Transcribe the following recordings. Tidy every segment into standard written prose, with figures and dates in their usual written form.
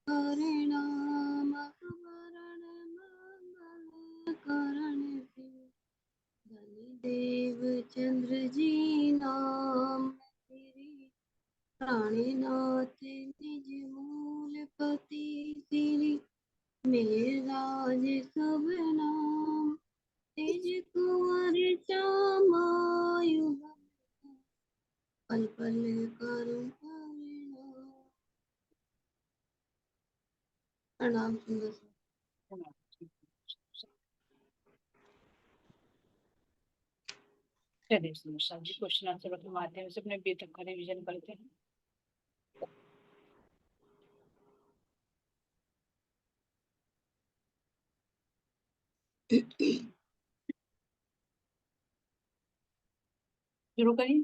परिणाम वरण मंगल करण देव चंद्र जी नाम तेरे प्राणनाथ निज मूल पति श्री मेराज सब नाम तेज कुंवर चामायु पल पल करुण परिणाम। प्रणाम सुंदर सर। चलिए सुंदर सर जी क्वेश्चन आंसर के माध्यम से अपने बी तक का रिवीजन करते हैं। शुरू करिए।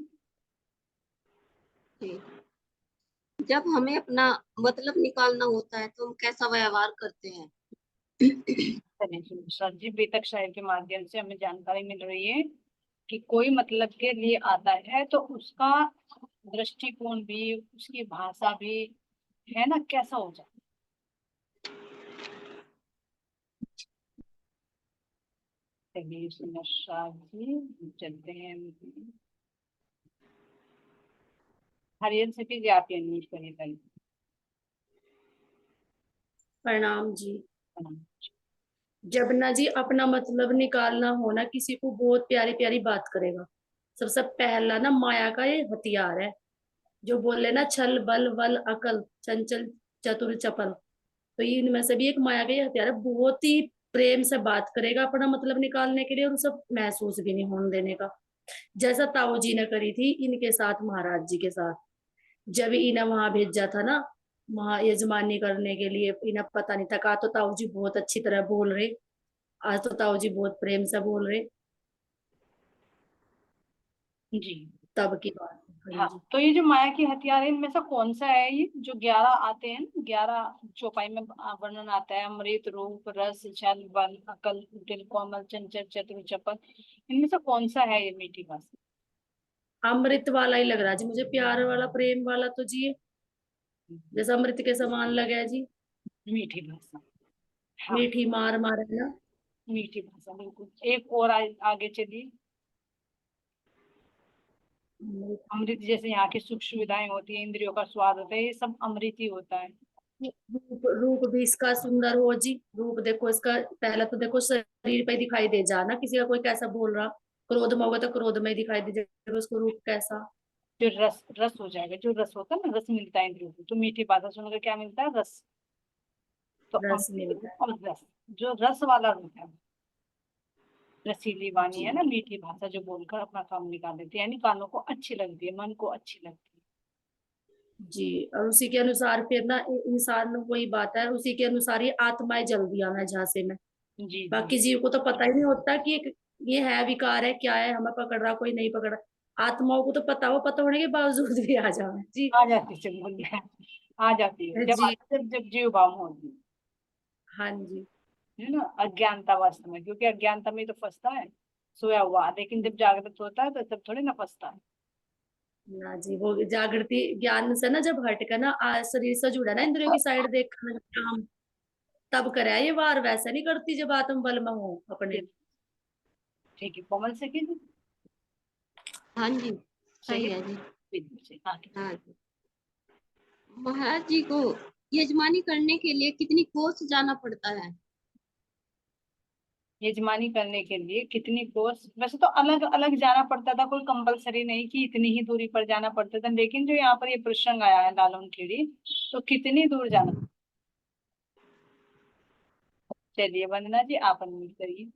जब हमें अपना मतलब निकालना होता है तो हम कैसा व्यवहार करते हैं? चलिए सुंदर सर जी बी तक शायर के माध्यम से हमें जानकारी मिल रही है कि कोई मतलब के लिए आता है तो उसका दृष्टिकोण भी, उसकी भाषा भी है ना, कैसा हो जाए। चलिए सुंदर सर जी चलते हैं। हरियल से भी आप ये न्यूज करिए। प्रणाम जी। जब ना जी अपना मतलब निकालना हो ना, किसी को बहुत प्यारी प्यारी बात करेगा। सबसे पहला ना माया का ये हथियार है, जो बोले ना छल बल वल अकल चंचल चतुर चपल, तो ये इनमें से भी एक माया का ये हथियार है। बहुत ही प्रेम से बात करेगा अपना मतलब निकालने के लिए, और उसे महसूस भी नहीं होने देने का। जैसा ताऊ जी ने करी थी इनके साथ, महाराज जी के साथ, जब इन्हें वहां भेजा था ना वहां यजमानी करने के लिए, इन्हें पता नहीं था। कहा तो ताऊ जी बहुत अच्छी तरह बोल रहे, आज तो ताऊ जी बहुत प्रेम से बोल रहे। जी तब की बात है। हाँ, जी तो ये जो माया की हथियार है इनमें से कौन सा है ये जो 11 आते हैं, 11 चौपाई में वर्णन आता है। अमृत रूप रस छल बल अकल कुटिल कोमल चंचल चतुर चपल, इनमें से कौन सा है ये मीठी भाषा? अमृत वाला ही लग रहा जी मुझे, प्यार वाला प्रेम वाला तो जी जैसा अमृत के समान लगे है जी। मीठी भाषा। हाँ, मीठी मार मारे ना। मीठी भाषा बिल्कुल। एक और आगे चलिए। अमृत जैसे यहाँ की सुख सुविधाएं होती है, इंद्रियों का स्वाद होता है, ये सब अमृत ही होता है। रूप रूप भी इसका सुंदर हो जी। रूप देखो इसका, पहला तो देखो शरीर पे दिखाई दे जाना, किसी का कोई कैसा बोल रहा, क्रोध में होगा तो क्रोध में दिखाई दे जाएगा उसको रूप कैसा। जो रस रस हो जाएगा, जो रस होता है ना, रस मिलता है इंद्रियों को। तो मीठी भाषा सुनकर क्या मिलता है? रस। तो रस अमृत मिलता है रूप और रस, जो रस वाला रूप है, रसीली वाणी जी। है ना, मीठी भाषा जो बोलकर अपना काम निकाल देती है, यानी कानों को अच्छी लगती है, मन को अच्छी लगती जी और उसी के अनुसार फिर ना इंसान, वही बात है, उसी के अनुसार ये आत्माएं जल दिया मैं झांसे में। है। जी जी बाकी जीव को तो पता ही नहीं होता कि ये है विकार है, क्या है, हमें पकड़ रहा कोई नहीं पकड़ रहा। आत्माओं को तो पता हो, पता होने के बावजूद भी आ जाए जी। आ जाती है, बोल रहे हैं, आ जाती है जब जी आती है, जब जीव भाव होती हाँ जी। है ना, अज्ञानतावस्था में। क्योंकि अज्ञानता में ही तो फंसता है सोया हुआ, लेकिन जब जागृत होता है तो तब थोड़ी ना फंसता है। ना जी, वो जागृति ज्ञान से ना जब हट कर ना शरीर से जुड़ा ना, इंद्रियों की साइड देख काम तब करे ये वार, वैसा नहीं करती जब आत्म बल में हो अपने। ठीक है, कोमल से कीजिए। हाँ जी, सही है जी। हाँ, हाँ जी। महाराज जी को यजमानी करने के लिए कितनी कोस जाना पड़ता है? यजमानी करने के लिए कितनी कोस, वैसे तो अलग अलग जाना पड़ता था, कोई कंपलसरी नहीं कि इतनी ही दूरी पर जाना पड़ता था, लेकिन जो यहाँ पर ये प्रसंग आया है लालन खेड़ी, तो कितनी दूर जाना। चलिए वंदना जी आप अनम्यूट करिए।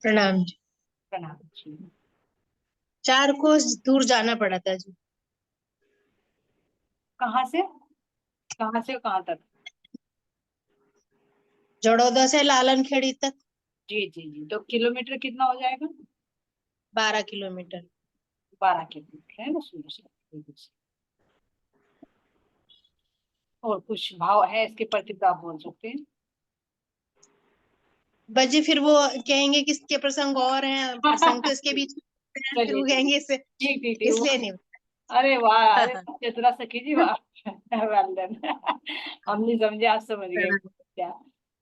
प्रणाम जी। प्रणाम जी। 4 कोस दूर जाना पड़ा था जी। कहाँ से कहाँ से कहाँ तक? जड़ौदा से लालन खेड़ी तक जी जी जी, तो किलोमीटर कितना हो जाएगा? 12 किलोमीटर। 12 किलोमीटर है ना, सुंदर से। और कुछ भाव है इसके प्रति तो आप बोल सकते हैं। बजी फिर वो कहेंगे कि इसके प्रसंग और हैं, प्रसंग तो इसके बीच में हैं, फिर चलिए वो कहेंगे इसे, ठीक ठीक ठीक इसलिए नहीं। अरे वाह, अरे चित्रा सखी जी वाह वेल डन हम नहीं समझे, आज समझ गए क्या।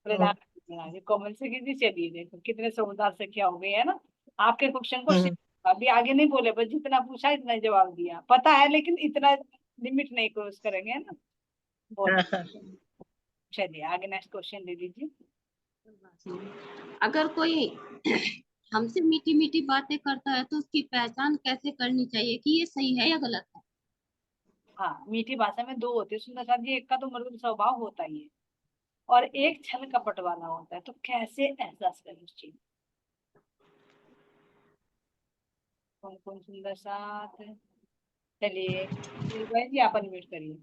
प्रधान जी कोमल सखी जी, चलिए देखो कितने समझदार सखिया हो गई है ना। आपके क्वेश्चन को हम्म। अभी आगे नहीं बोले, बस जितना पूछा इतना ही जवाब दिया, पता है लेकिन इतना लिमिट नहीं क्रॉस करेंगे, है ना। बहुत हाँ, अच्छा। चलिए आगे नेक्स्ट क्वेश्चन दे दीजिए। अगर कोई हमसे मीठी मीठी बातें करता है तो उसकी पहचान कैसे करनी चाहिए कि ये सही है या गलत है? हाँ, मीठी भाषा में दो होती है सुंदर जी, एक का तो मृदुल स्वभाव होता ही है और एक छल कपट वाला होता है, तो कैसे एहसास करें उस चीज। कौन कौन सुंदर साथ है? चलिए भाई जी आप अनम्यूट करिए।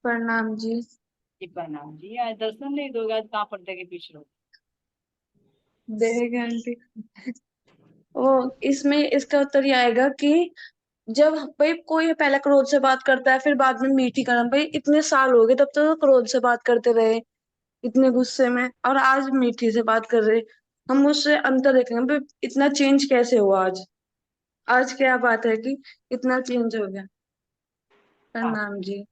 प्रणाम जी। जी प्रणाम जी, आज दर्शन नहीं दोगे, आज कहाँ पर्दे के पीछे रहो। देखेंगे आंटी। ओ, इसमें इसका उत्तर ये आएगा कि जब भाई कोई पहले क्रोध से बात करता है फिर बाद में मीठी करम, भाई इतने साल हो गए तब तक तो क्रोध से बात करते रहे इतने गुस्से में, और आज मीठी से बात कर रहे। हम उससे अंतर देखेंगे भाई इतना चेंज कैसे हुआ आज। आज क्या बात है कि इतना चेंज हो गया। हाँ प्रणाम जी।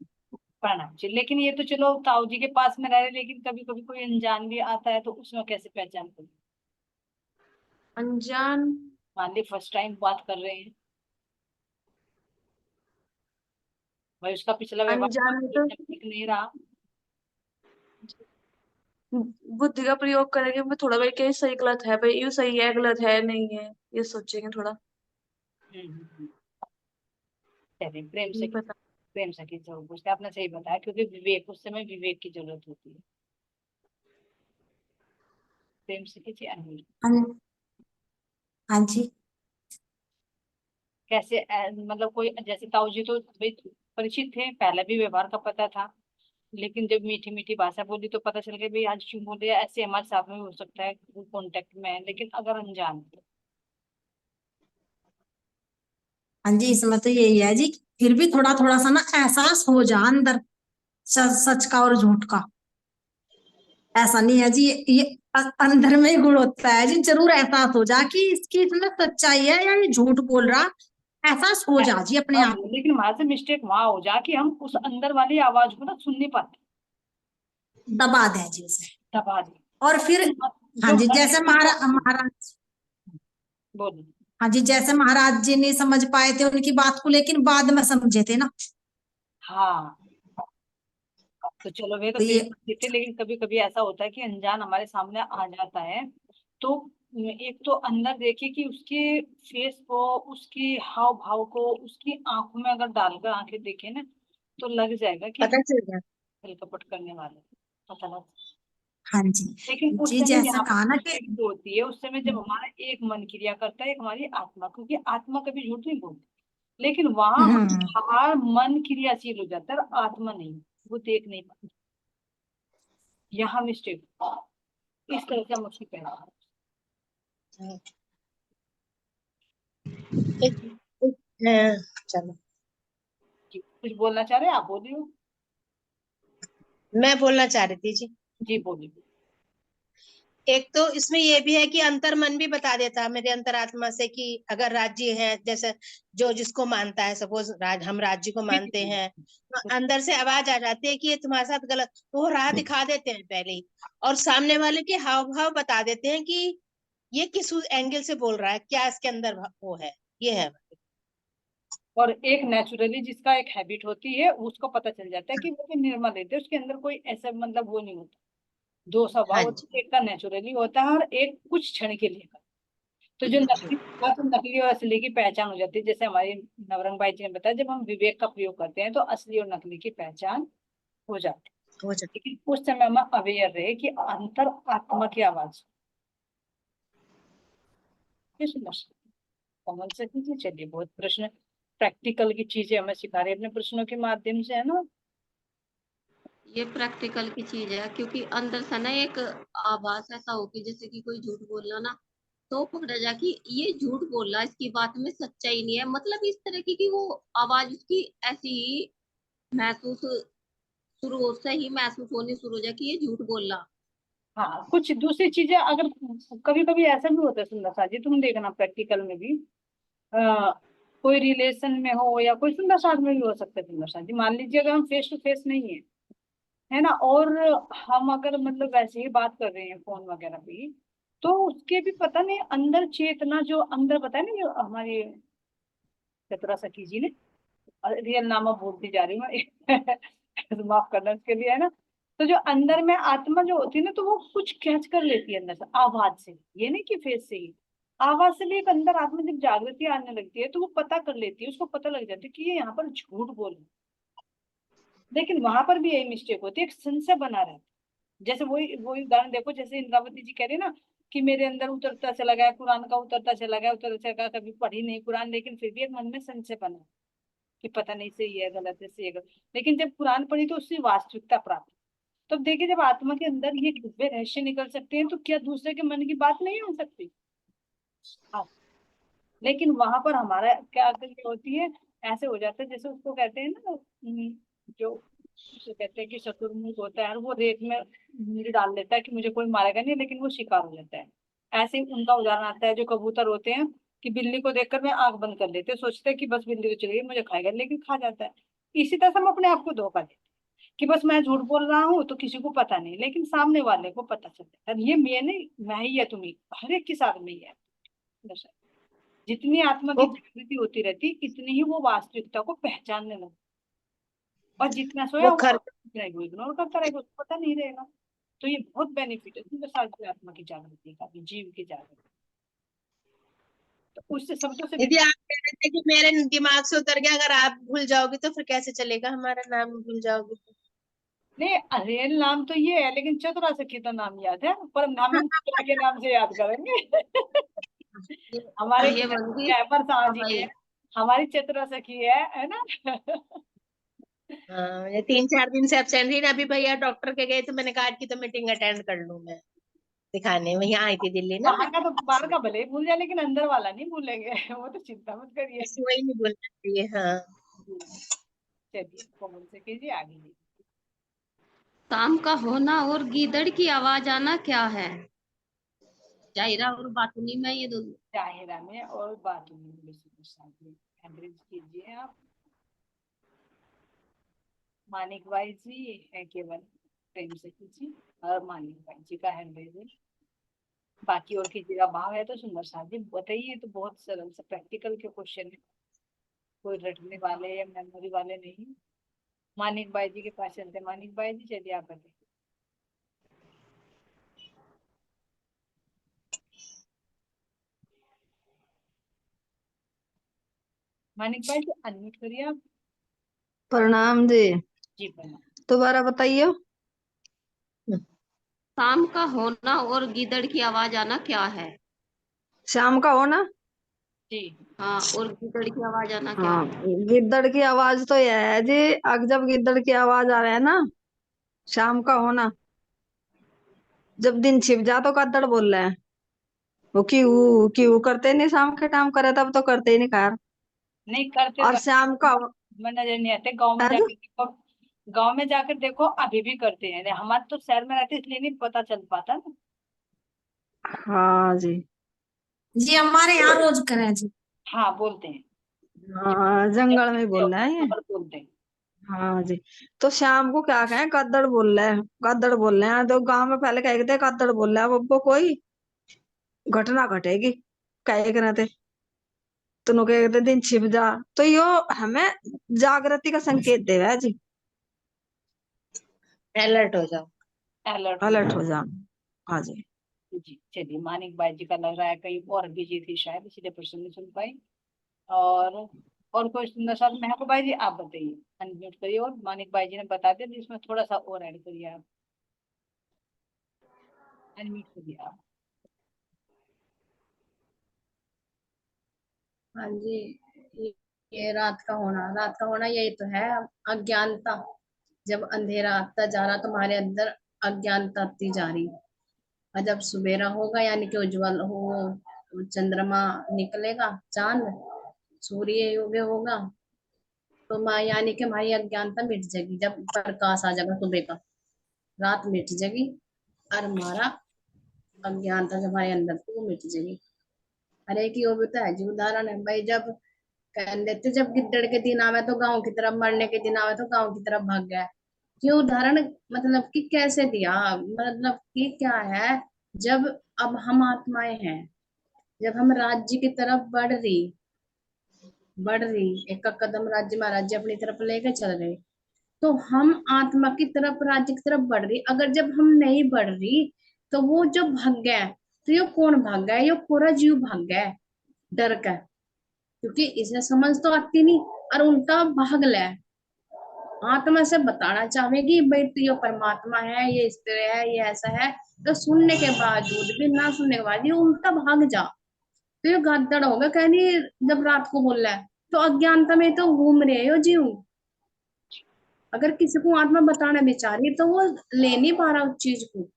प्रणाम जी, लेकिन ये तो चलो ताऊ जी के पास में रह रहे, लेकिन कभी कभी कोई अनजान भी आता है तो उसमें कैसे पहचान करें। अनजान। मान ली फर्स्ट टाइम बात कर रहे हैं, भाई उसका पिछला व्यवहार अनजान में तो ठीक नहीं रहा। बुद्धि का प्रयोग करेंगे, मैं थोड़ा भाई क्या सही गलत है, भाई ये सही है गलत है नहीं है, ये सोचेंगे थोड़ा। हम्म, हम्म, हम्म। चलिए प्रेम से, नहीं पता। प्रेम से की जरूरत पूछते, आपने सही बताया, क्योंकि विवेक, उस समय विवेक की जरूरत होती है। प्रेम से कीजिए अनमोल। हाँ। हाँ जी। कैसे मतलब कोई जैसे ताऊ जी तो भाई परिचित थे, पहले भी व्यवहार का पता था, लेकिन जब मीठी मीठी भाषा बोली तो पता चल गया भाई आज क्यों बोले, ऐसे हमारे साथ में भी हो सकता है कॉन्टेक्ट में है, लेकिन अगर अनजान तो। हाँ जी, इसमें तो यही है जी, फिर भी थोड़ा थोड़ा सा ना एहसास हो जा अंदर, सच का और झूठ का। ऐसा नहीं है जी, ये अंदर में ही गुण होता है जी, जरूर एहसास हो जा कि इसकी इसमें सच्चाई है या ये झूठ बोल रहा, एहसास हो जा जी अपने हाँ, आप। लेकिन हमारे से मिस्टेक वहां हो जा कि हम उस अंदर वाली आवाज को ना सुन नहीं पाते, दबा दे जी उसे। दबा दी। और फिर हाँ जो जी, मन जैसे की बात महाराज, बोली। हाँ जी, जैसे महाराज जी नहीं समझ पाए थे उनकी बात को, लेकिन बाद में समझे थे ना। हाँ तो चलो वे तो तो फिर ये देते, लेकिन कभी कभी ऐसा होता है कि अनजान हमारे सामने आ जाता है, तो एक तो अंदर देखिए कि उसके फेस को, उसकी हाव भाव को, उसकी आंखों में अगर डालकर आंखें देखे ना, तो लग जाएगा कि पता चल गया। छल कपट करने वाले, पता लग। हाँ जी। लेकिन उस जी समय जैसा यहाँ पर कहा ना कि mistake जो होती है, उस समय जब हमारा एक मन क्रिया करता है, एक हमारी आत्मा, क्योंकि आत्मा कभी झूठ नहीं बोलती, लेकिन वहां हम्म, हमारा मन क्रियाशील हो जाता है, आत्मा नहीं, वो देख नहीं पाती। यहाँ मिस्टेक, इस तरह से हम उसकी पहचान। एक, एक, हाँ, चलो जी, कुछ बोलना चाह रहे हैं आप, बोलिए। मैं बोलना चाह रही थी जी। जी बोलिए। एक तो इसमें ये भी है कि अंतर मन भी बता देता है मेरे अंतरात्मा से कि अगर राज्य है, जैसे जो जिसको मानता है, सपोज हम राज्य को जी जी मानते जी। हैं, तो अंदर से आवाज आ जाती है कि ये तुम्हारे साथ गलत, तो वो राह दिखा देते हैं पहले ही, और सामने वाले के हाव भाव बता देते हैं कि ये किस एंगल से बोल रहा है, क्या इसके अंदर वो है, ये है। और एक नेचुरली जिसका एक हैबिट होती है, उसको पता चल जाता है कि वो तो निर्मल रहते हैं, उसके अंदर कोई ऐसा मतलब वो नहीं होता, दो स्वभाव हाँ होते जी। हैं, एक का नेचुरली होता है और एक कुछ क्षण के लिए का। तो जो नकली होगा, तो नकली और असली की पहचान हो जाती है, जैसे हमारे नवरंग भाई जी ने बताया, जब हम विवेक का प्रयोग करते हैं तो असली और नकली की पहचान हो जाती है। हो जाए। लेकिन उस समय हम अवेयर रहे कि अंतर आत्मा की आवाज किस कॉमन से कीजिए। चलिए बहुत प्रश्न, प्रैक्टिकल की चीजें हमें सिखा रहे हैं अपने प्रश्नों के माध्यम से, है ना। ये प्रैक्टिकल की चीज है, क्योंकि अंदर से ना एक आभास ऐसा हो कि जैसे कि कोई झूठ बोल रहा ना, तो पकड़ा जा कि ये झूठ बोल रहा है, इसकी बात में सच्चाई नहीं है, मतलब इस तरह की कि वो आवाज उसकी ऐसी महसूस शुरू से ही महसूस होनी शुरू हो जाए कि ये झूठ बोल रहा। हाँ, कुछ दूसरी चीजें अगर कभी कभी ऐसा भी होता है सुंदर सा जी, तुम देखना प्रैक्टिकल में भी, आ, कोई रिलेशन में हो या कोई सुंदर साथ में भी हो सकता है सुंदर साथ जी। मान लीजिए अगर हम फेस टू फेस नहीं है, है ना, और हम अगर मतलब वैसे ही बात कर रहे हैं फोन वगैरह भी, तो उसके भी पता नहीं अंदर चेतना जो अंदर, पता है ना, जो हमारी चतरा सखी जी ने, रियल नाम अब बोलती जा रही हूँ मैं माफ करना इसके लिए, है ना। तो जो अंदर में आत्मा जो होती है ना, तो वो कुछ कैच कर लेती है अंदर से, आवाज से, ये नहीं कि फेस से ही, आवाज से भी एक अंदर आत्मा जब जागृति आने लगती है तो वो पता कर लेती है, उसको पता लग जाता है कि ये यहाँ पर झूठ बोल रही है। लेकिन वहां पर भी यही मिस्टेक होती है, एक संशय बना रहता है। जैसे वही वही उदाहरण देखो, जैसे इंद्रावती जी कह रहे ना कि मेरे अंदर उतरता चला गया कुरान का, उतरता चला गया, उतरता चला गया, कभी पढ़ी नहीं कुरान, लेकिन फिर भी एक मन में संशय बना कि पता नहीं सही है गलत है, सही है गलत। लेकिन जब कुरान पढ़ी तो उसकी वास्तविकता प्राप्त। तो अब देखिए, जब आत्मा के अंदर ये दिव्य रहस्य निकल सकते हैं तो क्या दूसरे के मन की बात नहीं हो सकती? हाँ। लेकिन वहां पर हमारा क्या अकल होती है, ऐसे हो जाता है जैसे उसको कहते हैं ना, जो उसे कहते हैं कि शतुरमुर्ग होता है और वो रेत में नील डाल देता है कि मुझे कोई मारेगा नहीं, लेकिन वो शिकार हो जाता है। ऐसे ही उनका उदाहरण आता है जो कबूतर होते हैं कि बिल्ली को देखकर मैं आंख बंद कर लेते हैं, सोचते हैं कि बस बिल्ली तो चली गई मुझे खाएगा, लेकिन खा जाता है। इसी तरह से हम अपने आप को धोखा देते हैं कि बस मैं झूठ बोल रहा हूँ तो किसी को पता नहीं, लेकिन सामने वाले को पता चल जाता है। ये मैं नहीं, मैं ही है, तुम ही, हर एक के साथ में ही है। जितनी आत्मा की जागृति होती रहती इतनी ही वो वास्तविकता को पहचानने लगती, और जितना सोया वो हुआ खर उतना ही वो इग्नोर करता रहेगा, उसको पता नहीं रहेगा। तो ये बहुत बेनिफिट है सुंदर साथ की आत्मा की जागृति का भी, जीव की जागृति। तो उससे शब्दों से यदि आप कह रहे थे कि मेरे दिमाग से उतर गया, अगर आप भूल जाओगे तो फिर कैसे चलेगा, हमारा नाम भूल जाओगे तो। नहीं, रियल नाम तो ये है, लेकिन चतुरा सखी तो नाम याद है, पर नाम हम चतुरा के नाम से याद करेंगे ये हमारे ये बनगी। कैपर हाँ साहब जी भाई। है, हमारी चतुरा सखी है ना हाँ, ये 3-4 दिन से एब्सेंट ही ना, अभी भैया डॉक्टर के गए तो मैंने कहा आज की तो मीटिंग अटेंड कर लूं मैं, दिखाने वहीं आई थी दिल्ली ना मैं। बाहर का तो बाहर का भले ही भूल जाए, लेकिन अंदर वाला नहीं भूलेंगे वो तो चिंता मत करिए। बस वही नहीं बोलना चाहिए। हाँ, चलिए, कौन से कीजिए आगे जी। काम का होना और गीदड़ की आवाज आना क्या है? जाहिरा और बातूनी में ये दोनों। जाहिरा में और बातूनी में हैंड्रिज कीजिए आप। मानिक भाई जी है केवल, प्रेम से कीजिए, और मानिक भाई जी का हैंड्रिज है। बाकी और किसी का भाव है तो सुंदर साथ जी बताइए। तो बहुत सरल से प्रैक्टिकल के क्वेश्चन है, कोई रटने वाले या मेमोरी वाले नहीं। मानिक भाई जी के पास चलते हैं। मानिक भाई जी चलिए आप बताइए। मानिक भाई जी अनम्यूट करिए आप। प्रणाम जी। जी प्रणाम। दोबारा बताइए। काम का होना और गीदड़ की आवाज आना क्या है? शाम का हो ना। जी। हाँ, और गीदड़ की आवाज आना क्या हाँ, है? गिद्दड़ की आवाज तो यह है जी, अग जब गिद्दड़ की आवाज आ रहा है ना, शाम का होना। जब दिन छिप जा तो गद्दड़ बोल रहे हैं, वो क्यों करते नहीं, शाम के टाइम करे तब तो करते ही नहीं खैर। नहीं करते और तो शाम का मैं नजर नहीं आते, गांव में है जाकर जो। देखो, गांव में जाकर देखो अभी भी करते हैं। हमारे तो शहर में रहते इसलिए नहीं पता चल पाता ना। हाँ जी। जी हमारे यहाँ रोज करें जी। हाँ बोलते हैं। हाँ, जंगल में बोल रहे हैं ये। बोलते हैं। हाँ जी। तो शाम को क्या कहें, गद्दड़ बोल रहे हैं, गद्दड़ बोल रहे हैं। तो गांव में पहले कहते थे गद्दड़ बोल रहे हैं, अब वो कोई घटना घटेगी कहे करते, तो नु कहते दिन छिप जा। तो यो हमें जागृति का संकेत देवे है जी, अलर्ट हो जाओ। अलर्ट हो अलर्ट जाओ। हो जाओ। हाँ जी। जी चलिए, मानिक भाई जी का लग रहा है कहीं और बिजी थी शायद, इसलिए प्रश्न नहीं सुन पाई। और कोई सुंदर साथ महबूब भाई जी आप बताइए, अनम्यूट करिए, और मानिक भाई जी ने बता दिया तो इसमें थोड़ा सा और ऐड करिए आप। अनम्यूट करिए आप। हाँ जी। ये ये रात का होना यही तो है, अज्ञानता। जब अंधेरा आता जा रहा तुम्हारे अंदर, अज्ञानता आती जा रही, और जब सवेरा होगा यानी कि उज्जवल हो, चंद्रमा निकलेगा, चांद, सूर्य उदय होगा, तो यानी कि हमारी अज्ञानता मिट जाएगी जब प्रकाश आ जाएगा सुबह का, रात मिट जाएगी और हमारा अज्ञानता जो हमारे अंदर थी वो मिट जाएगी। अरे कि वो भी तो है जी उदाहरण है भाई, जब कह देते जब गिद्दड़ के दिन आवे तो गांव की तरफ, मरने के दिन आवे तो गांव की तरफ भाग गया। ये उदाहरण मतलब कि कैसे दिया, मतलब कि क्या है, जब अब हम आत्माएं हैं, जब हम राज्य की तरफ बढ़ रही एक एक कदम राज्य महाराज अपनी तरफ लेके चल रहे, तो हम आत्मा की तरफ राज्य की तरफ बढ़ रही, अगर जब हम नहीं बढ़ रही तो वो जो भाग गया है, तो ये कौन भाग गया है? ये पूरा जीव भाग गया है डर का, क्योंकि इसे समझ तो आती नहीं और उल्टा भाग ले। आत्मा से बताना चाहेगी भाई तो ये परमात्मा है, ये इस तरह है, ये ऐसा है, तो सुनने के बावजूद भी, ना सुनने के बाद ये उल्टा भाग जा, तो ये गद्दड़ होगा कहनी। जब रात को बोल रहा है तो अज्ञानता में तो घूम रहे हो जीव। अगर किसी को आत्मा बताना भी चाह रही तो वो ले नहीं पा रहा उस चीज को,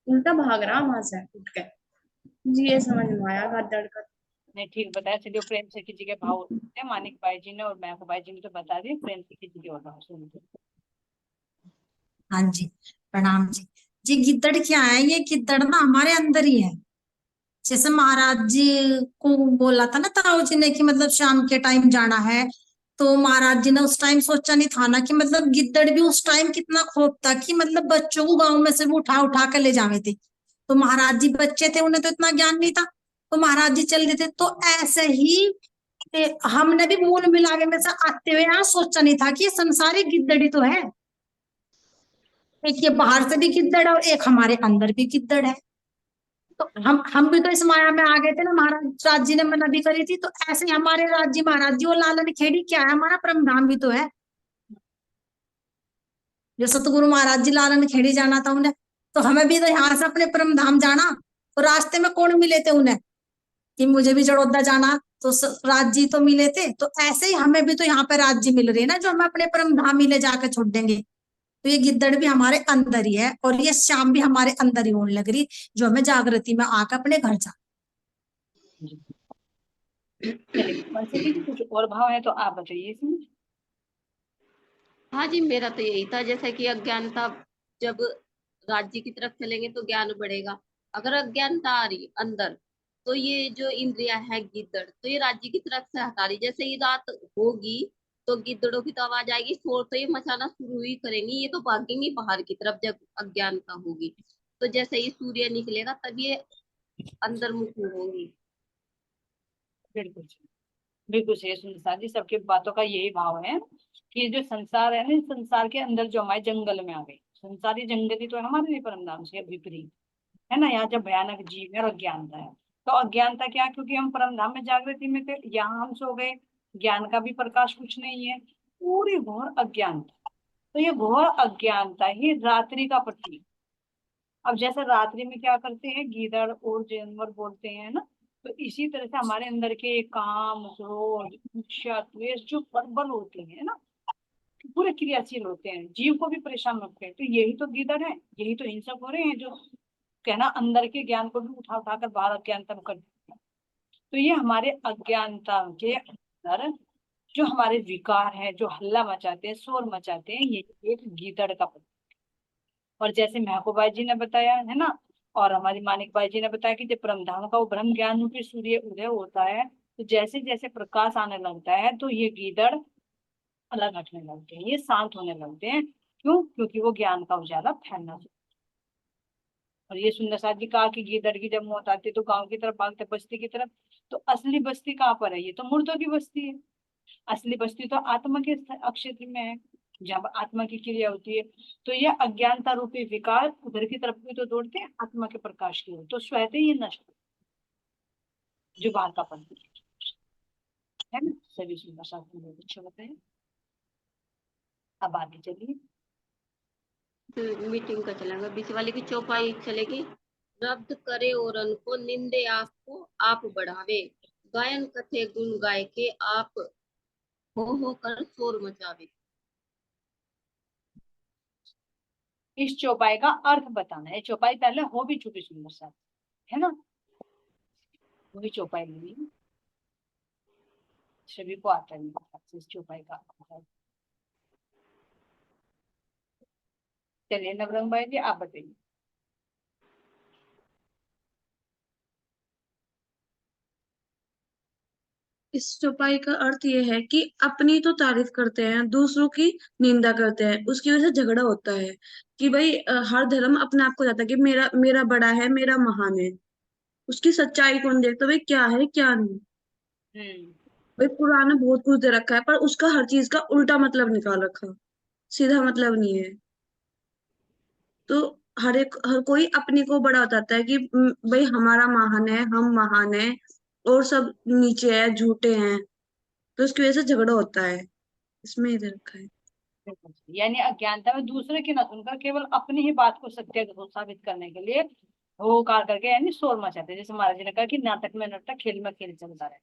उल्टा भाग रहा वहां से उठ के। जी ये समझ में आया गद्दड़ का। नहीं ठीक बताया। चलिए प्रेम से किसी के भाव होते हैं, मानिक भाई जी ने और मैं भाई जी ने तो बता दिए, प्रेम से किसी के और भाव सुनते। हाँ जी, प्रणाम जी। जी गिद्दड़ क्या है? ये गिद्दड़ ना हमारे अंदर ही है। जैसे महाराज जी को बोला था ना ताऊ जी ने कि मतलब शाम के टाइम जाना है, तो महाराज जी ने उस टाइम सोचा नहीं था ना कि मतलब गिद्दड़ भी उस टाइम कितना खोफ था कि मतलब बच्चों को गांव में से भी उठा उठा कर ले जावे थे। तो महाराज जी बच्चे थे, उन्हें तो इतना ज्ञान नहीं था, तो महाराज जी चल देते। तो ऐसे ही हमने भी मूल मिलावे में से आते हुए यहाँ सोचा नहीं था कि ये संसारी गिद्दड़ी तो है, एक ये बाहर से भी गिद्दड़ है और एक हमारे अंदर भी गिद्दड़ है। तो हम भी तो इस माया में आ गए थे ना, महाराज राज जी ने मना भी करी थी। तो ऐसे ही हमारे राज जी महाराज जी और लालन खेड़ी क्या है, हमारा परम धाम भी तो है। जो सतगुरु महाराज जी लालन खेड़ी जाना था उन्हें, तो हमें भी तो यहाँ से अपने परम धाम जाना। तो रास्ते में कौन मिले थे उन्हें कि मुझे भी जड़ोदा जाना, तो राज जी तो मिले थे। तो ऐसे ही हमें भी तो यहाँ पे राज जी मिल रहे हैं ना, जो हमें अपने परम धाम ही ले जाकर छोड़ देंगे। तो ये गिद्दड़ भी हमारे अंदर ही है और ये शाम भी हमारे अंदर ही होने लग रही, जो हमें जागृति में आकर अपने घर जा। चलिए मनसी जी कुछ और भाव है तो आप बताइए इसमें। हाँ जी, मेरा तो यही था, जैसे कि अज्ञानता, जब राज्य की तरफ चलेंगे तो ज्ञान बढ़ेगा। अगर अज्ञानता आ रही अंदर, तो ये जो इंद्रिया है गिद्दड़, तो ये राज्य की तरफ से हटा रही। जैसे ही रात होगी तो गिद्दड़ों की तो आवाज आएगी, शोर तो ये मचाना शुरू ही करेंगी, ये तो भागेंगी बाहर की तरफ जब अज्ञानता होगी। तो जैसे ही सूर्य निकलेगा तब ये अंदर मुखी होंगी। बिल्कुल सही, बिल्कुल सही सुनीता जी, सबकी बातों का यही भाव है कि जो संसार है ना, इस संसार के अंदर जो हमारे जंगल में आ गए, संसारी जंगली तो है हमारे लिए परम धाम से विपरीत है ना। यहाँ जब भयानक जीव है और अज्ञानता है, तो अज्ञानता क्या, क्योंकि हम परम धाम में जागृति में थे, यहाँ हम सो गए, ज्ञान का भी प्रकाश कुछ नहीं है, पूरी घोर अज्ञानता। तो ये घोर अज्ञानता ही रात्रि का प्रतीक। अब जैसे रात्रि में क्या करते हैं, गीदड़ और जानवर बोलते हैं ना, तो इसी तरह से हमारे अंदर के काम, क्रोध, ईर्ष्या, द्वेष जो प्रबल होते हैं ना, पूरे क्रियाशील होते हैं, जीव को भी परेशान रखते हैं, तो यही तो गीदड़ है, यही तो हिंसक हो रहे हैं, जो कहना अंदर के ज्ञान को भी उठा उठा कर बाहर अज्ञानता कर देते हैं। तो ये हमारे अज्ञानता के अंदर जो हमारे विकार हैं, जो हल्ला मचाते हैं, शोर मचाते हैं, ये एक गीदड़ का प्रतीक। और जैसे महबूबाई जी ने बताया है ना, और हमारी मानिक बाई जी ने बताया कि जब ब्रह्मधाम का वो ब्रह्म ज्ञान रूपी सूर्य उदय होता है, तो जैसे जैसे प्रकाश आने लगता है तो ये गीदड़ अलग हटने लगते हैं, ये शांत होने लगते हैं। क्यों? क्योंकि वो ज्ञान का उजाला फैलना चाहिए। और ये सुंदर साथ जी कहा कि गीदड़ की जब मौत आती है तो गांव की तरफ भागते, बस्ती की तरफ। तो असली बस्ती कहाँ पर है? ये तो मुर्दों की बस्ती है। असली बस्ती तो आत्मा के क्षेत्र में है, जहाँ पर आत्मा की क्रिया होती है। तो ये अज्ञानता रूपी विकार उधर की तरफ भी तो दौड़ते हैं, आत्मा के प्रकाश की ओर, तो स्वतः ही नष्ट जो बाहर का पन है ना। सभी सुंदर साथ बहुत अच्छा बताया। अब आगे चलिए। मीटिंग का चलेगा, बीच वाले की चौपाई चलेगी। रब्द करे और को निंदे आपको आप बढ़ावे, गायन कथे गुण गाय के आप हो कर शोर मचावे। इस चौपाई का अर्थ बताना है। चौपाई पहले हो भी चुकी सुंदर साथ, है ना, वही चौपाई मिली। सभी को आता है मेरे ख्याल से इस चौपाई का। चलिए नवरंग भाई जी आप बताइए। इस चौपाई का अर्थ ये है कि अपनी तो तारीफ करते हैं, दूसरों की निंदा करते हैं, उसकी वजह से झगड़ा होता है कि भाई हर धर्म अपने आप को जाता है कि मेरा मेरा बड़ा है, मेरा महान है। उसकी सच्चाई कौन देखता, भाई क्या है क्या नहीं। हम्म। भाई कुरान में बहुत कुछ दे रखा है, पर उसका हर चीज का उल्टा मतलब निकाल रखा, सीधा मतलब नहीं है। तो हर कोई अपने को बड़ा बताता है कि भाई हमारा महान है, हम महान है, और सब नीचे है, झूठे हैं। तो उसकी वजह से झगड़ा होता है, इसमें इधर रखा है। बिल्कुल सही। यानी अज्ञानता में दूसरे की न सुनकर केवल अपनी ही बात को सत्य साबित करने के लिए होकार करके यानी शोर मचाते हैं। जैसे महाराज जी ने कहा कि नाटक में नाटक, खेल में खेल चलता रहे,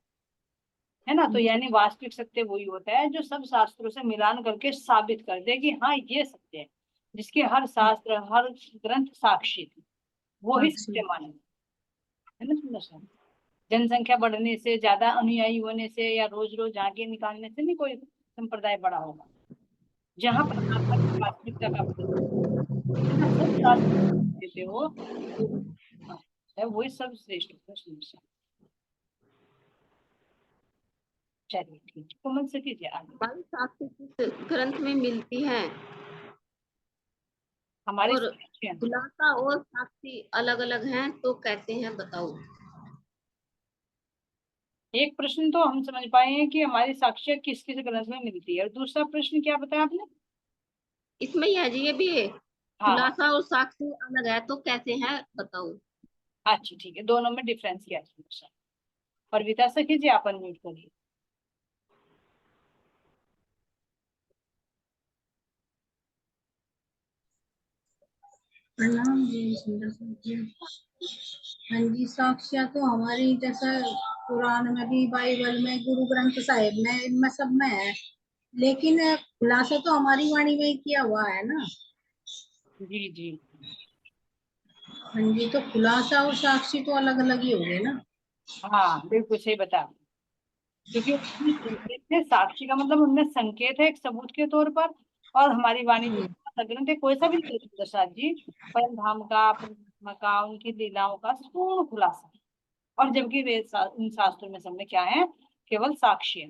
है ना। तो यानी वास्तविक सत्य वही होता है जो सब शास्त्रों से मिलान करके साबित कर दे कि हाँ ये सत्य है, जिसके हर शास्त्र हर ग्रंथ साक्षी थी, वो ही साक्षी। सत्य माने, है ना सुंदर सर। जनसंख्या बढ़ने से, ज्यादा अनुयायी होने से या रोज रोज आगे निकालने से नहीं कोई संप्रदाय बड़ा होगा। जहाँ परमात्मा की वास्तविकता का पता है ना, सब शास्त्र देते हो तो है वही सब श्रेष्ठ होता है सुंदर सर। चलिए ठीक है, कमेंट से कीजिए आगे। हमारी साक्षी किस ग्रंथ में मिलती है? हमारी और साक्षियाँ। खुलासा और साक्षी अलग अलग हैं तो कहते हैं, बताओ। एक प्रश्न तो हम समझ पाए हैं कि हमारी साक्ष्य किस किस ग्रंथ में मिलती है, और दूसरा प्रश्न क्या बताया आपने? इसमें ही है जी, ये भी है। हाँ हाँ। खुलासा और साक्षी अलग है तो कैसे हैं, बताओ। अच्छा ठीक है, दोनों में डिफरेंस क्या है? और विता से कीजिए, आप अनम्यूट करिए। प्रणाम जी सुंदर जी। हाँ जी, साक्षियाँ तो हमारी जैसा कुरान में भी, बाइबल में, गुरु ग्रंथ साहिब में, इनमें सब में है। लेकिन खुलासा तो हमारी वाणी में ही किया हुआ है ना। जी जी। हाँ जी, तो खुलासा और साक्षी तो अलग अलग ही हो गए ना। हाँ बिल्कुल सही बता, क्योंकि उसमें संकेत है, साक्षी का मतलब उनमें संकेत है एक सबूत के तौर पर, और हमारी वाणी जो ग्रंथ है कोई सा भी ले लो प्रसाद जी, परम धाम का, परमात्मा का, उनकी लीलाओं का पूर्ण खुलासा। और जबकि वे इन शास्त्रों में सब में क्या है, केवल साक्षी है।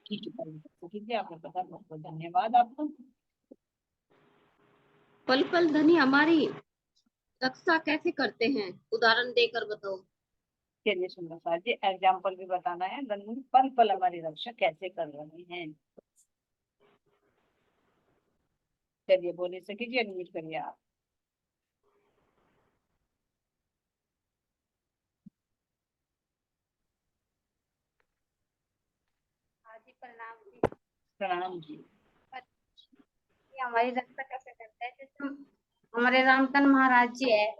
ठीक है तो कीजिए, आपने पता, बहुत बहुत धन्यवाद आपका। पल पल धनी हमारी रक्षा कैसे करते हैं, उदाहरण देकर बताओ। चलिए सुंदर सर जी, एग्जाम्पल भी बताना है, धन्य पल पल हमारी रक्षा कैसे कर रहे हैं। चलिए बोले से कीजिए, अनम्यूट करिए आप। हाँ जी, प्रणाम जी। प्रणाम जी। ये हमारी रक्षा कैसे करता है, जैसे हमारे रामचंद्र महाराज जी है,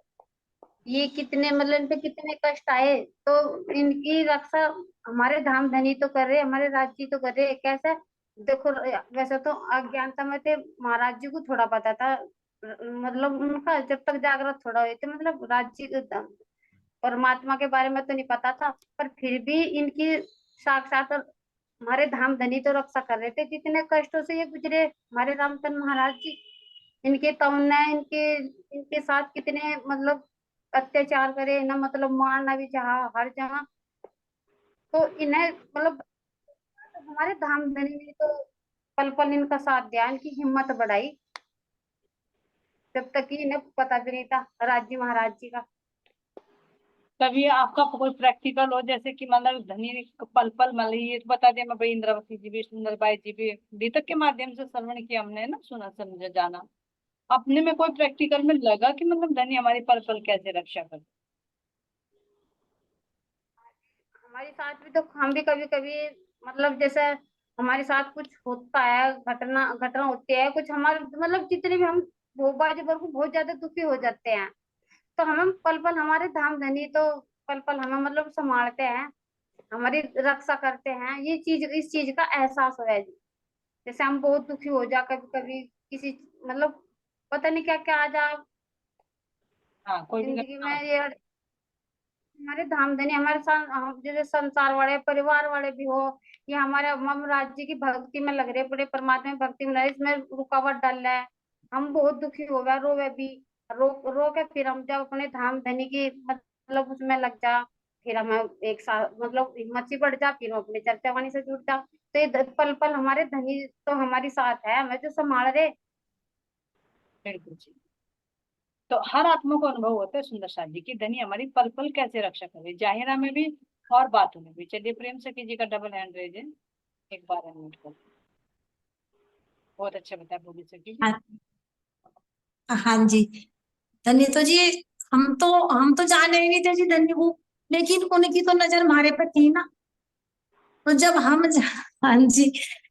ये कितने मतलब इन पे कितने कष्ट आए, तो इनकी रक्षा हमारे धाम धनी तो कर रहे, हमारे राज्य तो कर रहे। कैसा देखो, वैसे तो अज्ञानता में थे, महाराज जी को थोड़ा पता था, मतलब उनका जब तक जागृत थोड़ा हुए थे, मतलब राज्य परमात्मा के बारे में तो नहीं पता था, पर फिर भी इनकी साक्षात हमारे धाम धनी तो रक्षा कर रहे थे। जितने कष्टों से ये गुजरे हमारे रामचंद्र महाराज जी, इनके तमन्ना, इनके इनके साथ कितने मतलब अत्याचार करे ना, मतलब मारना भी चाहा हर जगह, तो इन्हें मतलब हमारे धाम धनी ने तो पल पल इनका साथ दिया, इनकी हिम्मत बढ़ाई, जब तक कि इन्हें पता भी नहीं था राज्य महाराज जी का। कभी आपका कोई प्रैक्टिकल हो, जैसे कि मतलब धनी पल पल मतलब ये तो बता दिया मैं भाई, इंद्रावती जी भी, सुंदरबाई जी भी, गीतक के माध्यम से श्रवण किया हमने ना, सुना समझा जाना। अपने में कोई प्रैक्टिकल में लगा कि मतलब धनी हमारी पल पल कैसे रक्षा कर? हमारे साथ भी तो हम भी कभी कभी मतलब जैसे हमारे साथ कुछ होता है, घटना घटना होती है कुछ, हमारे मतलब जितने भी हम बाजी पर को बहुत ज्यादा दुखी हो जाते हैं, तो हमें पल पल हमारे धाम धनी तो पल पल हमें मतलब संभालते हैं, हमारी रक्षा करते हैं। ये चीज, इस चीज का एहसास हो है जी। जैसे हम बहुत दुखी हो जा कभी कभी किसी मतलब पता नहीं क्या क्या आ जा हाँ कोई भी जिंदगी में, घटना हो। ये हमारे धामधनी हमारे जैसे संसार वाले परिवार वाले भी हो, या हमारे हम राज्य की भक्ति में लग रहे, बड़े परमात्मा की भक्ति में लग रहे, इसमें रुकावट डाल रहा है, हम बहुत दुखी हो गए, रोवे भी, रो रो के फिर हम जब अपने धामधनी की मतलब उसमें लग जा, फिर हम एक साथ मतलब हिम्मत सी बढ़ जा, फिर हम अपने चर्चा वाणी से जुड़ जा। तो ये पल पल हमारे धनी तो हमारी साथ है, हमें जो संभाल रहे। बिल्कुल जी। तो हर आत्मा को अनुभव होता है सुंदर साथ जी की धनी हमारी पल पल कैसे रक्षा करे, जाहिरा में भी और बातों में भी। चलिए प्रेम से कीजिएगा डबल हैंड रेज है, एक बार अनम्यूट कर। बहुत अच्छा बताया बोली सकी जी। हाँ, हाँ जी। धन्य तो जी, हम तो जाने ही नहीं थे जी धन्य को, लेकिन उनकी तो नजर हमारे पर थी ना। तो हाँ जी,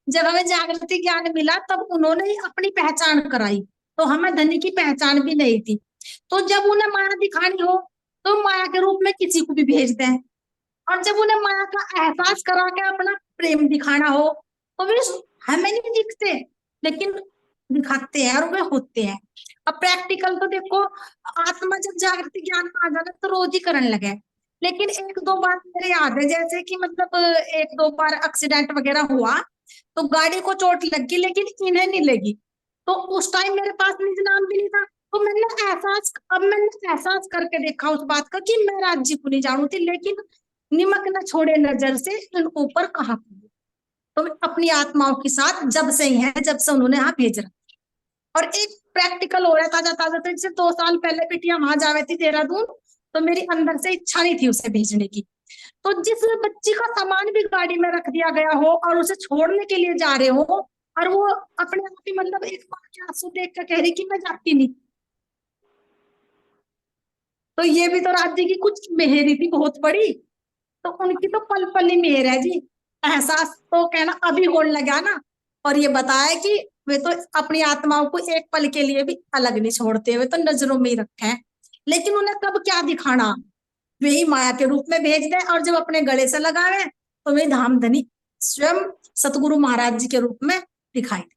जब हमें जागृति ज्ञान मिला तब उन्होंने ही अपनी पहचान कराई, तो हमें धन्य की पहचान भी नहीं थी। तो जब उन्हें माया दिखानी हो तो माया के रूप में किसी को भी भेज दें, और जब उन्हें माया का एहसास करा के अपना प्रेम दिखाना हो तो वे हमें नहीं दिखते, लेकिन दिखाते हैं और वे होते हैं। अब प्रैक्टिकल तो देखो, आत्मा जब जागृति ज्ञान में आ जाना तो रोज ही करने लगे, लेकिन एक दो बार मेरे याद है, जैसे कि मतलब एक दो बार एक्सीडेंट वगैरह हुआ तो गाड़ी को चोट लगी लेकिन इन्हें नहीं लगी, तो उस टाइम मेरे पास निज नाम भी नहीं था। तो मैंने एहसास करके देखा उस बात का कि मैं राज्य को नहीं जानू थी, लेकिन निमक न छोड़े नजर से इन ऊपर कहा, तो अपनी आत्माओं के साथ जब से ही है, जब से उन्होंने यहाँ भेज रहा। और एक प्रैक्टिकल हो रहा है ताजा ताजा, तो जैसे 2 साल पहले बिटिया वहां जावे थी देहरादून, तो मेरी अंदर से इच्छा नहीं थी उसे भेजने की। तो जिस बच्ची का सामान भी गाड़ी में रख दिया गया हो और उसे छोड़ने के लिए जा रहे हो, और वो अपने आप ही मतलब एक बार के आंसू देख कर कह रही कि मैं जाती नहीं, तो ये भी तो राज्य की कुछ मेहरी थी बहुत बड़ी। तो उनकी तो पल पल ही मेहर है जी। एहसास तो कहना अभी होने लगा ना, और ये बताया कि वे तो अपनी आत्माओं को एक पल के लिए भी अलग नहीं छोड़ते, वे तो नजरों में ही रखे हैं, लेकिन उन्हें कब क्या दिखाना, वे ही माया के रूप में भेज दें, और जब अपने गले से लगावे तो वे धामधनी स्वयं सतगुरु महाराज जी के रूप में दिखाई दे।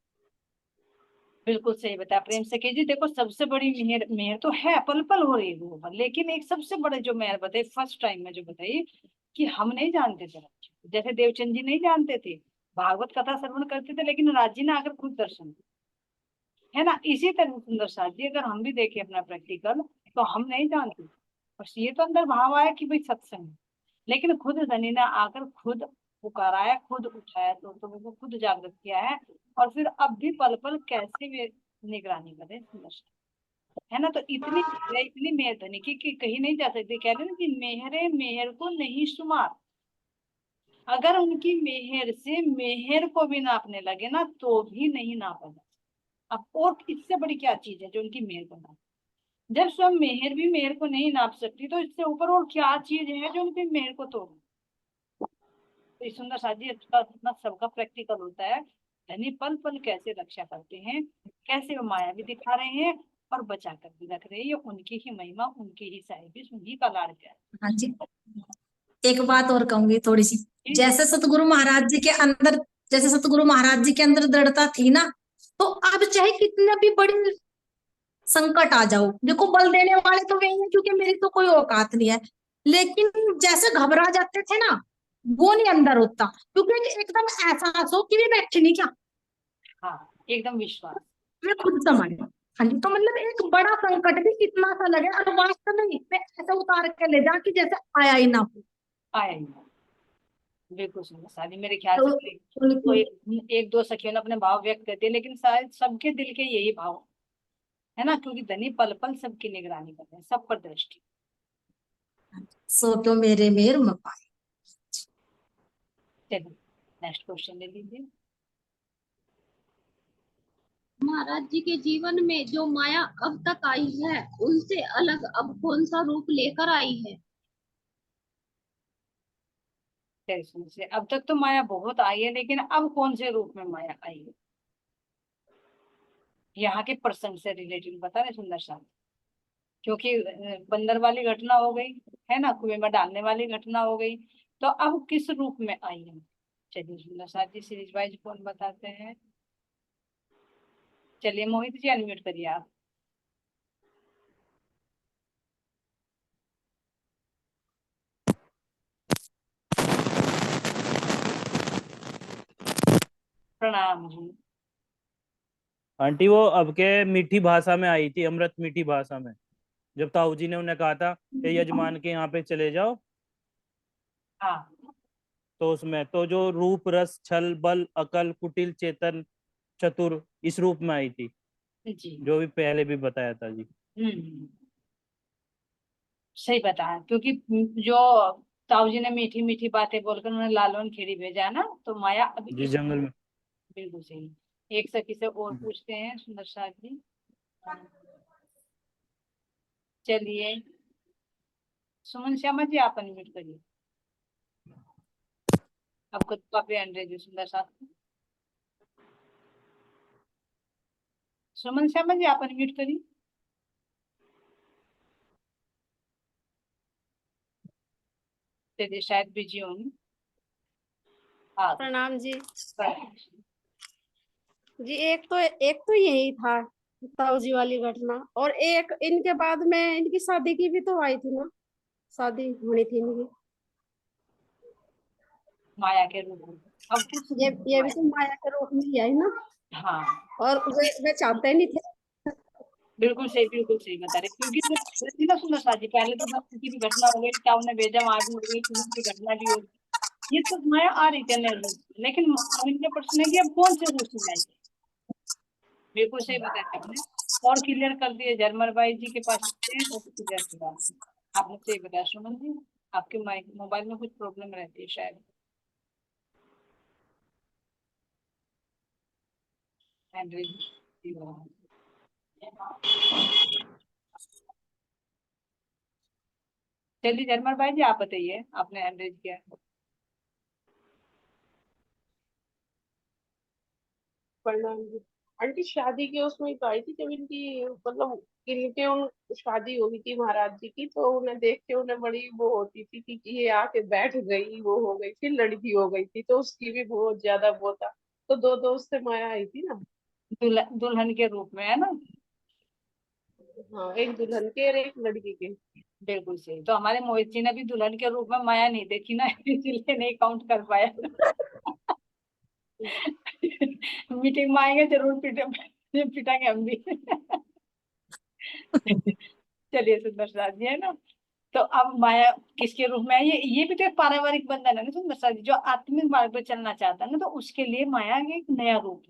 बिल्कुल सही बताया प्रेम से कीजिए। देखो सबसे बड़ी मेहर मेहर तो है, पल पल हो रही है वो, लेकिन एक सबसे बड़े जो मेहर बताई फर्स्ट टाइम में जो बताई कि हम नहीं जानते थे, जैसे देवचंद जी नहीं जानते थे, भागवत कथा श्रवण करते थे, लेकिन राज जी ने आकर खुद दर्शन दिया, है ना। इसी तरह सुंदर साथ जी अगर हम भी देखें अपना प्रैक्टिकल, तो हम नहीं जानते, बस ये तो अंदर भाव आया कि भाई सत्संग है, लेकिन खुद धनी ने आकर खुद पुकारा है, खुद उठाया, तो वो खुद जागृत किया है, और फिर अब भी पल पल कैसे वे निगरानी करें सुंदर साथ, है ना। तो इतनी मेहर धनी की कहीं नहीं जा सकती, कह रहे ना कि मेहरे मेहर को नहीं शुमार, अगर उनकी मेहर से मेहर को भी नापने लगे ना तो भी नहीं नापा जा। अब और इससे बड़ी क्या चीज है जो उनकी मेहर को नाप, जब स्वयं मेहर भी मेहर को नहीं नाप सकती, तो इससे ऊपर और क्या चीज है जो उनकी मेहर को तोड़। तो इस सुंदर साथी अपना सबका प्रैक्टिकल होता है, धनी पल पल कैसे रक्षा करते हैं, कैसे वो माया भी दिखा रहे हैं और बचा कर भी रख रहे हैं, ये उनकी ही महिमा, उनकी ही साहिब, उन्हीं का लाड़ है। हाँ जी, एक बात और कहूंगी थोड़ी सी, जैसे सतगुरु महाराज जी के अंदर जैसे सतगुरु महाराज जी के अंदर दृढ़ता थी ना, तो अब चाहे कितने भी बड़ी संकट आ जाओ, देखो बल देने वाले तो वही है, क्योंकि मेरी तो कोई औकात नहीं है, लेकिन जैसे घबरा जाते थे ना, वो नहीं अंदर होता, क्योंकि एकदम एहसास हो कि वे बैठे नहीं क्या, हाँ एकदम विश्वास। वे खुद संभाले। हाँ जी, तो मतलब एक बड़ा संकट भी इतना सा लगे और वास्तव में मैं ऐसे उतार के ले जा कि जैसे आया ही ना हो। आया ही नहीं। बिल्कुल सुंदर साथी, मेरे ख्याल तो से कोई एक दो सखियों ने अपने भाव व्यक्त कर दिए, लेकिन शायद सबके दिल के यही भाव है ना, क्योंकि धनी पल पल सबकी निगरानी कर रहे हैं, सब पर दृष्टि। सो तो मेरे मेर मपाए। चलिए नेक्स्ट क्वेश्चन ले लीजिए। महाराज जी के जीवन में जो माया अब तक आई है उनसे अलग अब कौन सा रूप लेकर आई है? चलिए सुनिए, अब तक तो माया बहुत आई है, लेकिन अब कौन से रूप में माया आई है, यहाँ के प्रसंग से रिलेटेड बता रहे सुंदर साथ, क्योंकि बंदर वाली घटना हो गई है ना, कुएं में डालने वाली घटना हो गई, तो अब किस रूप में आई है। चलिए सुंदर साथ जी सीरीज वाइज कौन बताते हैं। चलिए मोहित जी अनम्यूट करिए आप। प्रणाम जी। आंटी वो अब के मीठी भाषा में आई थी, अमृत मीठी भाषा में, जब ताऊ जी ने उन्हें कहा था कि यजमान के यहाँ पे चले जाओ, हाँ तो उसमें तो जो रूप रस छल बल अकल कुटिल चेतन चतुर इस रूप में आई थी, जी। जो भी पहले भी बताया था जी। सही बताया, क्योंकि जो ताऊ जी ने मीठी मीठी बातें बोलकर उन्हें लालवन खेड़ी भेजा है ना, तो माया अभी जी जंगल में। बिल्कुल सही। एक सखी से और पूछते हैं सुंदर साथ जी। चलिए सुमन श्यामा जी आप अनम्यूट करिए, आपको काफी अंग्रेजी सुंदर साथ। सुमन श्यामा जी आप अनम्यूट करिए। चलिए शायद बिजी होंगी। हाँ प्रणाम जी। जी एक तो यही था ताऊ जी वाली घटना, और एक इनके बाद में इनकी शादी की भी तो आई थी ना, शादी होनी थी इनकी। माया के रूप में अब कुछ ये भी तो माया के रूप में ही आई ना। हाँ और वे चाहते नहीं थे। बिल्कुल सही बता रहे, क्योंकि जो थी ना सुंदर साथ जी, पहले तो बस उनकी भी घटना हो गई, क्या उन्हें भेजा वहां भी हो गई, फिर उनकी घटना भी हो गई, ये तो माया आ रही थी अन्य रूप में। लेकिन अब इनका प्रश्न है कि अब कौन से रूप में आएगी। बिल्कुल सही बताया आपने, और क्लियर कर दिए झरमर भाई जी के पास तो क्लियर की बात है। आपने सही बताया सुमन जी, आपके माइक मोबाइल में कुछ प्रॉब्लम रहती है शायद। चलिए झरमर भाई जी आप बताइए, आपने हैंडरेज किया। प्रणाम जी। आंटी शादी के उसमें तो आई थी जब इनकी मतलब इनके उन शादी हो गई थी महाराज जी की, तो उन्हें देख के उन्हें बड़ी वो होती थी कि ये आके बैठ गई, वो हो गई, फिर लड़की हो गई थी, तो उसकी भी बहुत ज्यादा वो था। तो दो दोस्त से माया आई थी ना। दुल्हन के रूप में है ना। हाँ, एक दुल्हन के और एक लड़की के। बिल्कुल सही। तो हमारे मोहित जी ने भी दुल्हन के रूप में माया नहीं देखी ना, इसलिए नहीं काउंट कर पाया। मीटिंग में आएंगे जरूर पिटाएंगे हम भी। चलिए सुंदर साथ जी है ना, तो अब माया किसके रूप में है, ये भी तो एक पारिवारिक बंधन है ना सुंदर साथ जी, जो आत्मिक मार्ग पर चलना चाहता है ना, तो उसके लिए माया एक नया रूप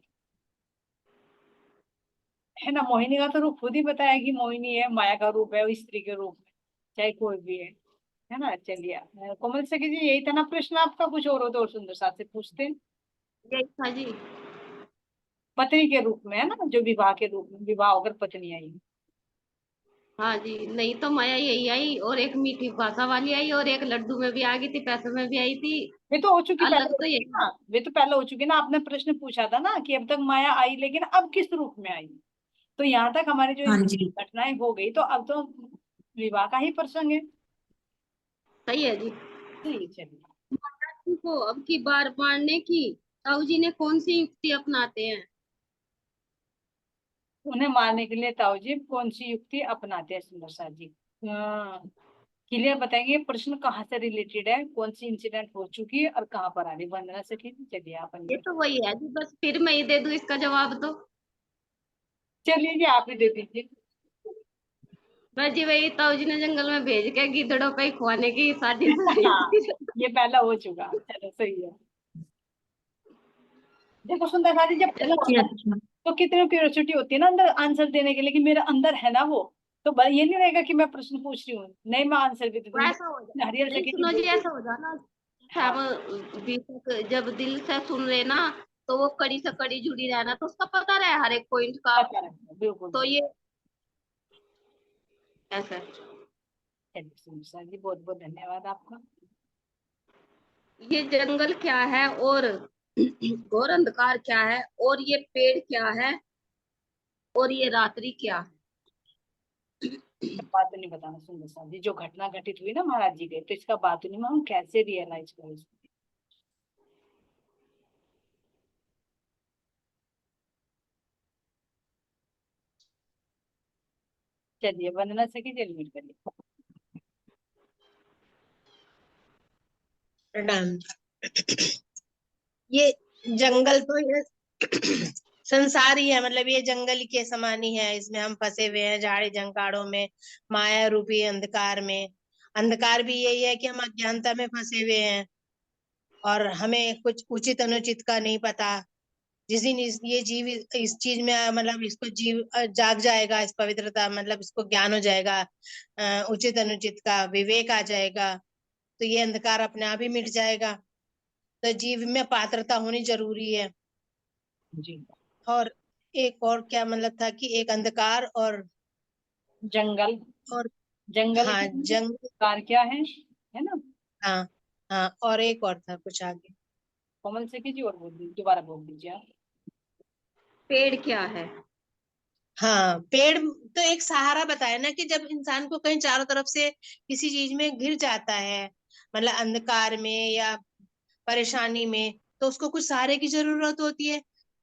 है ना। मोहिनी का तो रूप खुद ही बताया कि मोहिनी है, माया का रूप है, वो स्त्री के रूप में, चाहे कोई भी है ना। चलिए कोमल सखी जी यही था ना प्रश्न आपका, कुछ और हो तो और सुंदर साथ से पूछते हैं। यही था जी। पत्नी के रूप में है ना, जो विवाह के रूप में, विवाह होकर पत्नी आई। हाँ जी, नहीं तो माया यही आई, और एक मीठी भाषा वाली आई, और एक लड्डू में भी आ गई थी, पैसे में भी आई थी। वे तो हो चुकी, पहले अलग हो तो चुकी यही। ना, वे तो पहले हो चुकी ना। आपने प्रश्न पूछा था ना कि अब तक माया आई, लेकिन अब किस रूप में आई। तो यहाँ तक हमारी जो हाँ जी। घटनाएं हो गई, तो अब तो विवाह का ही प्रसंग है। सही है जी। चलिए चलिए। महाराज को अब की बार मारने की ताऊ जी ने कौन सी युक्ति अपनाते हैं? उन्हें मारने के लिए ताऊ जी कौन सी युक्ति अपनाते हैं सुंदर साथ जी। क्लियर बताएंगे प्रश्न कहाँ से रिलेटेड है, कौन सी इंसिडेंट हो चुकी है और कहाँ पर आ रही। वंदना सखी जी चलिए आप ये तो वही है जी, बस फिर मैं ही दे दूं इसका जवाब तो। चलिए जी आप ही दे दीजिए। बस जी वही ताऊ जी ने जंगल में भेज के गीदड़ों पे ही खुआने की साजिश रची हाँ, थी। ये पहला हो चुका, चलो सही है। देखो सुंदर साथ जी, जब पहला होता है अच्छा। तो कितनी क्यूरियोसिटी होती है ना अंदर आंसर देने के लिए, कि मेरा अंदर है ना वो, तो ये नहीं रहेगा कि मैं प्रश्न पूछ रही हूँ, नहीं मैं आंसर भी दे वो दूंगी। ऐसा हो जाए, हरियल नहीं सखी जी सुनो जी, बोलिए। ऐसा हो जाए ना, हाँ हम बेशक जब दिल से सुन रहे ना, तो वो कड़ी से कड़ी जुड़ी रहना, तो उसका पता रहे हर एक पॉइंट का। पता रखना बिल्कुल तो बिल्कुल। ये ऐसा है। चलिए सुंदर साथ जी बहुत बहुत धन्यवाद आपका। ये जंगल क्या है, और घोर अंधकार क्या है, और ये पेड़ क्या है, और ये रात्रि क्या है? बात तो नहीं बताना सुंदर साथ जी, जो घटना घटित हुई ना महाराज जी गए, तो इसका बात नहीं, हम कैसे रियलाइज करें इसको। चलिए वंदना सखी जी एडमिट करिए। प्रणाम। ये जंगल तो ये संसार ही है, मतलब ये जंगल के समान ही है, इसमें हम फंसे हुए हैं झाड़ी झंकाड़ों में, माया रूपी अंधकार में। अंधकार भी यही है कि हम अज्ञानता में फंसे हुए हैं और हमें कुछ उचित अनुचित का नहीं पता। जिस दिन ये जीव इस चीज में मतलब इसको जीव जाग जाएगा, इस पवित्रता मतलब इसको ज्ञान हो जाएगा, उचित अनुचित का विवेक आ जाएगा, तो ये अंधकार अपने आप ही मिट जाएगा। तो जीव में पात्रता होनी जरूरी है। जी। और एक और क्या मतलब था कि एक अंधकार और जंगल, और जंगल हाँ जंग, कार क्या है ना? हाँ हाँ, और एक और था कुछ आगे। कोमल से कीजिए और बोल दीजिए, दोबारा बोल दीजिए आप। पेड़ क्या है? हाँ, पेड़ तो एक सहारा बताया ना, कि जब इंसान को कहीं चारों तरफ से किसी चीज में घिर जाता है, मतलब अंधकार में या परेशानी में, तो उसको कुछ सहारे की जरूरत होती है।